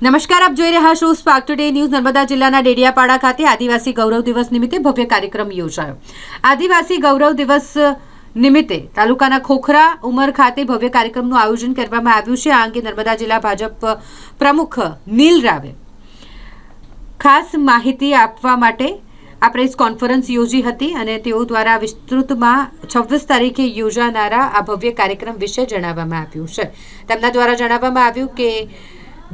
નમસ્કાર, આપ જોઈ રહ્યા છો સ્પાર્ક ટુડે ન્યૂઝ. નર્મદા જિલ્લાના ડેડિયાપાડા ખાતે આદિવાસી ગૌરવ દિવસ નિમિત્તે ભવ્ય કાર્યક્રમ યોજાયો. આદિવાસી ગૌરવ દિવસ નિમિત્તે તાલુકાના ખોખરા ઉમર ખાતે ભવ્ય કાર્યક્રમનું આયોજન કરવામાં આવ્યું છે. આ અંગે નર્મદા જિલ્લા ભાજપ પ્રમુખ નીલ રાવે ખાસ માહિતી આપવા માટે આ પ્રેસ કોન્ફરન્સ યોજી હતી અને તેઓ દ્વારા વિસ્તૃતમાં 26 તારીખે યોજાનારા આ ભવ્ય કાર્યક્રમ વિશે જણાવવામાં આવ્યું છે. તેમના દ્વારા જણાવવામાં આવ્યું કે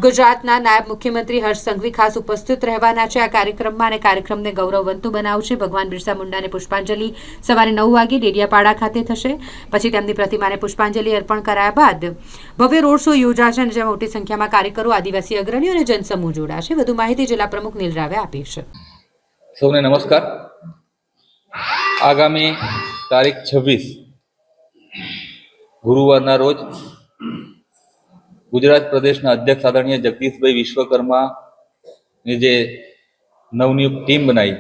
ગુજરાતના નાયબ મુખ્યમંત્રી હર્ષ સંઘવી ખાસ ઉપસ્થિત રહેવાના છે આ કાર્યક્રમમાં અને કાર્યક્રમને ગૌરવવંતું બનાવશે. ભગવાન બિરસા મુંડાને પુષ્પાંજલિ સવારે 9 વાગે ડેડિયાપાડા ખાતે થશે. પછી તેમની પ્રતિમાને પુષ્પાંજલિ અર્પણ કરાયા બાદ ભવ્ય રોડ શો યોજાશે અને જેમાં મોટી સંખ્યામાં કાર્યકરો, આદિવાસી અગ્રણીઓ અને જનસમૂહ જોડાશે. વધુ માહિતી જિલ્લા પ્રમુખ નીલ રાવે આપી છે. સૌને નમસ્કાર. આગામી તારીખ 26 ગુરુવારના રોજ ગુજરાત પ્રદેશના અધ્યક્ષ આદરણીય જગદીશભાઈ વિશ્વકર્માની જે નવનિયુક્ત ટીમ બનાવી,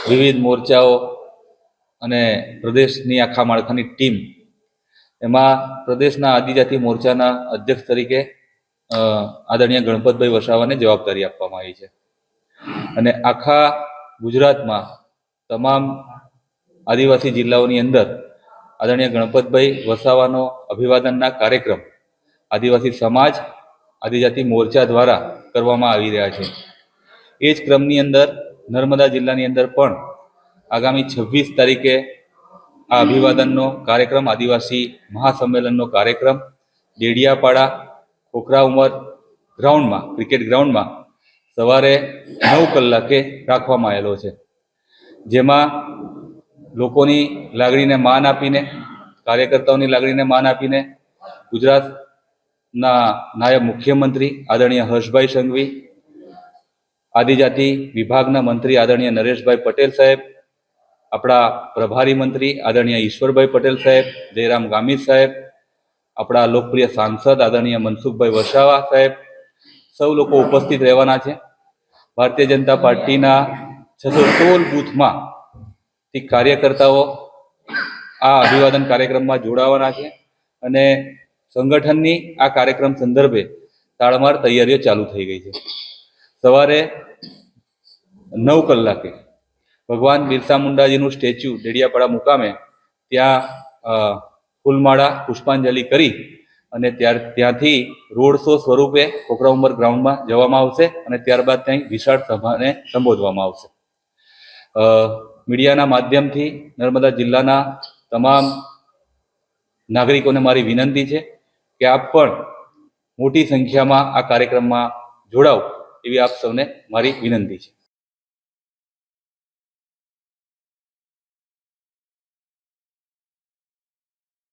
વિવિધ મોરચાઓ અને પ્રદેશની આખા માળખાની ટીમ, એમાં પ્રદેશના આદિજાતિ મોરચાના અધ્યક્ષ તરીકે આદરણીય ગણપતભાઈ વસાવાને જવાબદારી આપવામાં આવી છે. અને આખા ગુજરાતમાં તમામ આદિવાસી જિલ્લાઓની અંદર આદરણીય ગણપતભાઈ વસાવાનો અભિવાદનના કાર્યક્રમ આદિવાસી સમાજ, આદિજાતિ મોરચા દ્વારા કરવામાં આવી રહ્યા છે. એ જ ક્રમની અંદર નર્મદા જિલ્લાની અંદર પણ આગામી 26 તારીખે આ અભિવાદનનો કાર્યક્રમ, આદિવાસી મહાસંમેલનનો કાર્યક્રમ ડેડિયાપાડા ખોખરા ઉમર ગ્રાઉન્ડમાં, ક્રિકેટ ગ્રાઉન્ડમાં સવારે 9 કલાકે રાખવામાં આવેલો છે. જેમાં લોકોની લાગણીને માન આપીને, કાર્યકર્તાઓની લાગણીને માન આપીને ગુજરાતના નાયબ મુખ્યમંત્રી આદરણીય હર્ષભાઈ સંઘવી, આદિજાતિ વિભાગના મંત્રી આદરણીય નરેશભાઈ પટેલ સાહેબ, આપણા પ્રભારી મંત્રી આદરણીય ઈશ્વરભાઈ પટેલ સાહેબ, જયરામ ગામિત સાહેબ, આપણા લોકપ્રિય સાંસદ આદરણીય મનસુખભાઈ વસાવા સાહેબ, સૌ લોકો ઉપસ્થિત રહેવાના છે. ભારતીય જનતા પાર્ટીના 616 બૂથમાં થી કાર્યકર્તાઓ આ અભિવાદન કાર્યક્રમમાં જોડાવાના છે અને સંગઠનની આ કાર્યક્રમ સંદર્ભે તાળમાર તૈયારીઓ ચાલુ થઈ ગઈ છે. સવારે 9 કલાકે ભગવાન બિરસા મુંડાજીનું સ્ટેચ્યુ ડેડિયાપાડા મુકામે ત્યાં ફૂલમાળા પુષ્પાંજલિ કરી અને ત્યાંથી રોડ શો સ્વરૂપે ખોખરા ઉમર ગ્રાઉન્ડમાં જવામાં આવશે અને ત્યારબાદ ત્યાં વિશાળ સભાને સંબોધવામાં આવશે. મીડિયાના માધ્યમથી નર્મદા જિલ્લાના તમામ નાગરિકોને મારી વિનંતી છે કે આપ પણ મોટી સંખ્યામાં આ કાર્યક્રમમાં જોડાઓ એવી આપ સૌને મારી વિનંતી છે.